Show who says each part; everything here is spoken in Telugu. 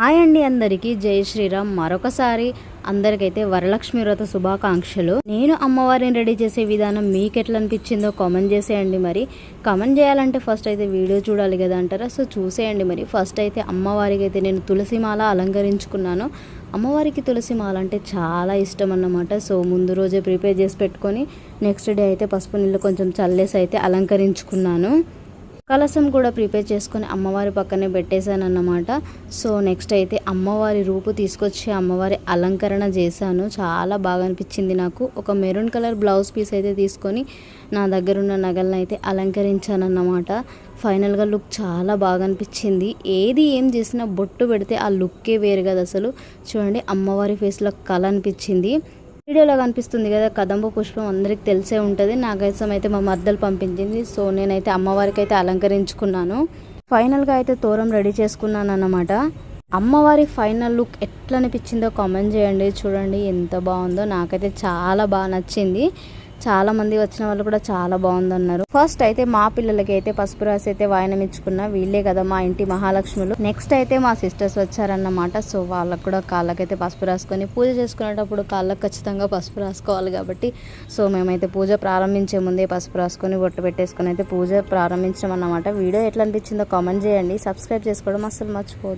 Speaker 1: హాయ్ అండి, అందరికీ జై శ్రీరామ్. మరొకసారి అందరికైతే వరలక్ష్మి వ్రత శుభాకాంక్షలు. నేను అమ్మవారిని రెడీ చేసే విధానం మీకు ఎట్లా అనిపించిందో కామెంట్ చేసేయండి. మరి కామెంట్ చేయాలంటే ఫస్ట్ అయితే వీడియో చూడాలి కదా అంటారా, సో చూసేయండి. మరి ఫస్ట్ అయితే అమ్మవారికి అయితే నేను తులసిమాల అలంకరించుకున్నాను. అమ్మవారికి తులసిమాల అంటే చాలా ఇష్టం అన్నమాట. సో ముందు రోజే ప్రిపేర్ చేసి పెట్టుకొని నెక్స్ట్ డే అయితే పసుపు నీళ్ళు కొంచెం చల్లేసి అయితే అలంకరించుకున్నాను. కలశం కూడా ప్రిపేర్ చేసుకొని అమ్మవారి పక్కనే పెట్టేశాను అన్నమాట. సో నెక్స్ట్ అయితే అమ్మవారి రూపు తీసుకొచ్చి అమ్మవారి అలంకరణ చేశాను. చాలా బాగా అనిపించింది నాకు. ఒక మెరూన్ కలర్ బ్లౌజ్ పీస్ అయితే తీసుకొని నా దగ్గర ఉన్న నగలను అయితే అలంకరించాను అన్నమాట. ఫైనల్గా లుక్ చాలా బాగా అనిపించింది. ఏం చేసినా బొట్టు పెడితే ఆ లుక్కే వేరు కదా అసలు. చూడండి, అమ్మవారి ఫేస్లో కళ అనిపించింది. వీడియోలో కనిపిస్తుంది కదా కదంబ పుష్పం, అందరికి తెలిసే ఉంటుంది. నా కోసం అయితే మా మద్దలు పంపించింది. సో నేనైతే అమ్మవారికి అయితే అలంకరించుకున్నాను. ఫైనల్గా అయితే తోరం రెడీ చేసుకున్నాను అన్నమాట. అమ్మవారి ఫైనల్ లుక్ ఎట్లా అనిపించిందో కామెంట్ చేయండి. చూడండి ఎంత బాగుందో, నాకైతే చాలా బాగా నచ్చింది. చాలా మంది వచ్చిన వాళ్ళు కూడా చాలా బాగుందన్నారు. ఫస్ట్ అయితే మా పిల్లలకి అయితే పసుపు రాసి అయితే వాయనం ఇచ్చుకున్నా. వీళ్ళే కదా మా ఇంటి మహాలక్ష్ములు. నెక్స్ట్ అయితే మా సిస్టర్స్ వచ్చారన్నమాట. సో వాళ్ళకు కూడా కాళ్ళకైతే పసుపు రాసుకొని పూజ చేసుకునేటప్పుడు కాళ్ళకు ఖచ్చితంగా పసుపు రాసుకోవాలి కాబట్టి సో మేమైతే పూజ ప్రారంభించే ముందే పసుపు రాసుకొని బొట్టు పెట్టేసుకొని అయితే పూజ ప్రారంభించడం అన్నమాట. వీడియో ఎట్లా అనిపించిందో కామెంట్ చేయండి. సబ్స్క్రైబ్ చేసుకోవడం అస్సలు మర్చిపోదు.